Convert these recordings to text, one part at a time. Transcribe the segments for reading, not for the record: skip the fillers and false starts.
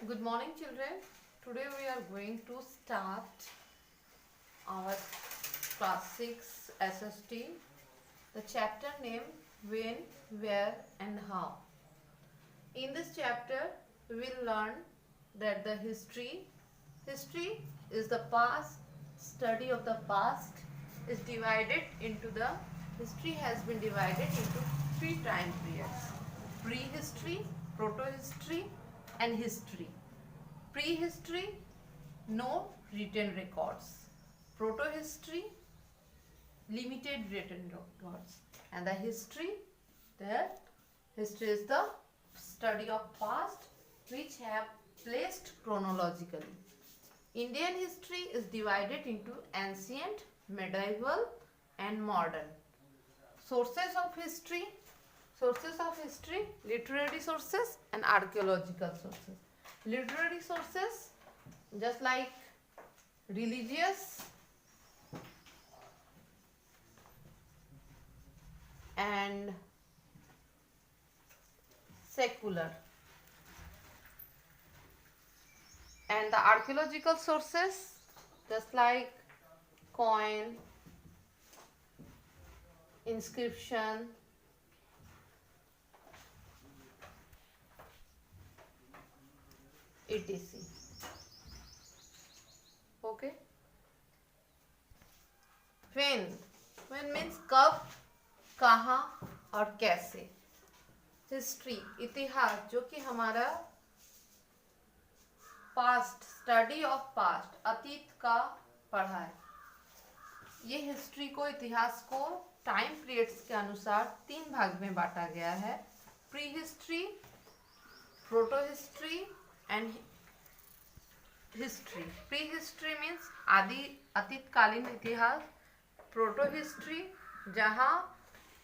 Good morning, children. Today we are going to start our class 6 SST. The chapter name When, Where and How. In this chapter we will learn that the history is the past, study of the past is divided into the history has been divided into three time periods: prehistory, protohistory and history. Prehistory, no written records. Protohistory, limited written records. And the history is the study of past which have placed chronologically. Indian history is divided into ancient, medieval and modern. Sources of history, literary sources and archaeological sources. Literary sources, just like religious and secular, and the archaeological sources, just like coin, inscription, etc. Okay. When means कब, कहाँ और कैसे. History, इतिहास, जो कि हमारा past, study of past, अतीत का पढ़ा है. ये हिस्ट्री को, इतिहास को टाइम पीरियड्स के अनुसार तीन भाग में बांटा गया है: pre history, protohistory and history. Pre history means आदि अतीतकालीन इतिहास. प्रोटो हिस्ट्री, जहाँ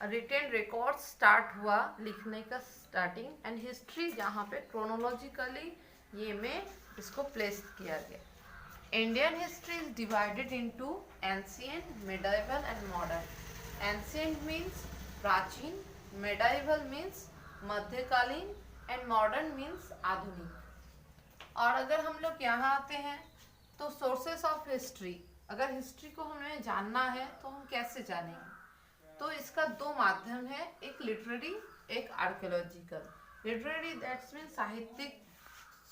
रिटेन रिकॉर्ड स्टार्ट हुआ, लिखने का स्टार्टिंग. एंड हिस्ट्री, जहाँ पे क्रोनोलॉजिकली ये में इसको प्लेस किया गया. Indian history is divided into ancient, medieval and modern. Ancient means प्राचीन, मिडाइवल मीन्स मध्यकालीन एंड मॉडर्न मीन्स आधुनिक. और अगर हम लोग यहाँ आते हैं तो सोर्सेस ऑफ हिस्ट्री, अगर हिस्ट्री को हमें जानना है तो हम कैसे जानेंगे? तो इसका दो माध्यम है, एक लिटरेरी, एक आर्कियोलॉजिकल. लिटरेरी दैट्स मीन साहित्यिक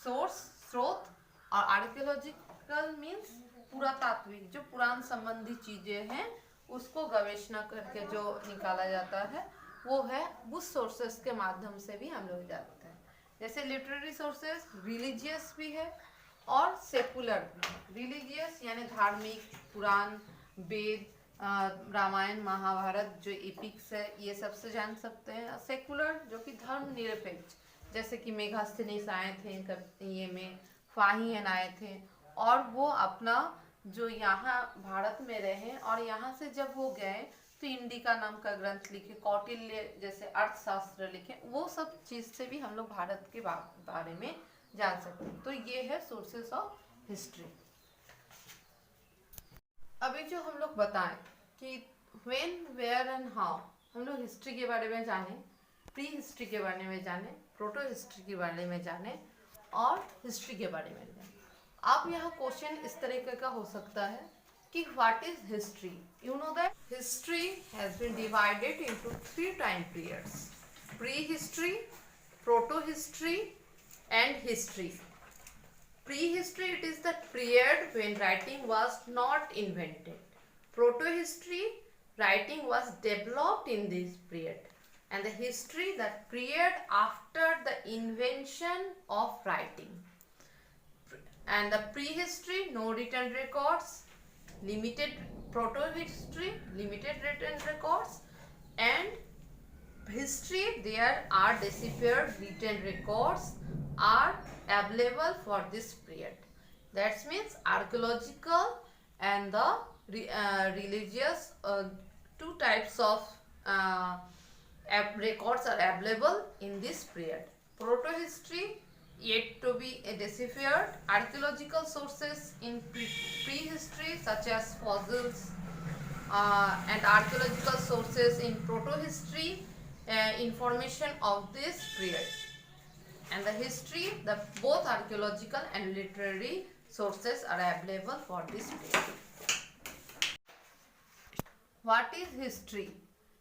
सोर्स, स्रोत, और आर्कियोलॉजिकल मीन्स पुरातात्विक, जो पुराण संबंधी चीजें हैं उसको गवेषणा करके जो निकाला जाता है वो है. उस सोर्सेस के माध्यम से भी हम लोग जानते हैं. जैसे लिटरेरी सोर्सेस रिलीजियस भी है और सेकुलर भी है. रिलीजियस यानी धार्मिक, पुराण, वेद, रामायण, महाभारत जो एपिक्स है, ये सबसे जान सकते हैं. सेकुलर जो कि धर्म निरपेक्ष, जैसे कि मेगास्थनीस आए थे ये में, फाहियन आए थे, और वो अपना जो यहाँ भारत में रहे और यहाँ से जब वो गए तो इंडिका नाम का ग्रंथ लिखे, कौटिल्य जैसे अर्थशास्त्र लिखे. वो सब चीज़ से भी हम लोग भारत के बारे में जान सकते हैं. तो ये है सोर्सेस ऑफ हिस्ट्री. अभी जो हम लोग बताएं कि व्हेन, वेयर एंड हाउ, हम लोग हिस्ट्री के बारे में जाने, प्री हिस्ट्री के बारे में जाने, प्रोटो हिस्ट्री के बारे में जाने और हिस्ट्री के बारे में जाने. अब यहाँ क्वेश्चन इस तरीके का हो सकता है कि what is history. You know that history has been divided into three time periods: prehistory, protohistory and history. Prehistory, it is the period when writing was not invented. Proto-history, writing was developed in this period. And the history, that period after the invention of writing. And the prehistory, no written records. Limited proto-history, limited written records. And history, there are deciphered written records are available for this period. That means archaeological and the religious, two types of records are available in this period. Proto-history yet to be deciphered. Archaeological sources in prehistory such as fossils and archaeological sources in proto-history information of this period. and the history, the both archaeological and literary sources are available for this period. What is history?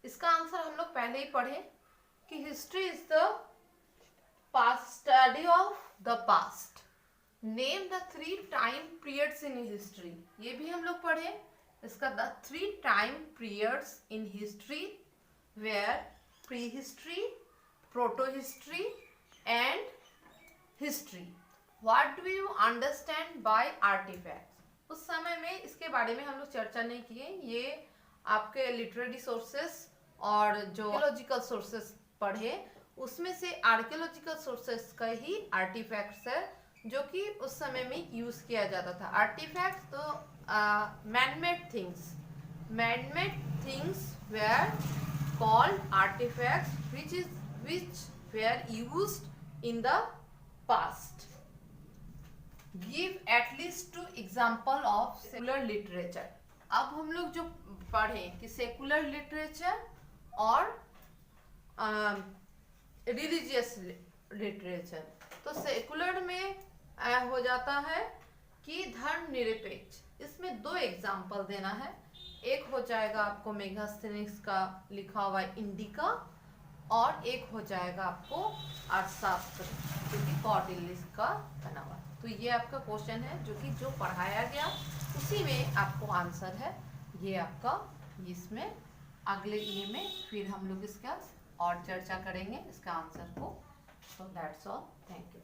इसका answer हम लोग पहले ही पढ़े कि history is the past study of the past. Name the 3 time periods in history. ये भी हम लोग पढ़े. इसका the 3 time periods in history were prehistory, protohistory and history. What do you understand by artifacts? उस समय में इसके बारे में हम लोग चर्चा नहीं किए. ये आपके लिटरेरी सोर्सेस और जो आर्कियोलॉजिकल सोर्सेस पढ़े उसमें से आर्कियोलॉजिकल सोर्सेस का ही आर्टिफैक्ट्स है जो कि उस समय में यूज किया जाता था. आर्टिफैक्ट्स तो manmade things were called artefacts which were used in the past. Give at least 2 example of secular literature. अब हम लोग जो पढ़ें कि सेकुलर लिटरेचर और रिलीजियस लिटरेचर. तो सेकुलर में हो जाता है कि धर्मनिरपेक्ष. इसमें 2 एग्जाम्पल देना है. एक हो जाएगा आपको मेगास्थेनिक्स का लिखा हुआ इंडिका और एक हो जाएगा आपको अर्थशास्त्र जो कि कॉर्डिलिस का बना हुआ. तो ये आपका क्वेश्चन है जो कि जो पढ़ाया गया उसी में आपको आंसर है. ये आपका इसमें अगले ये में फिर हम लोग इसका और चर्चा करेंगे इसका आंसर को. So that's all. Thank you.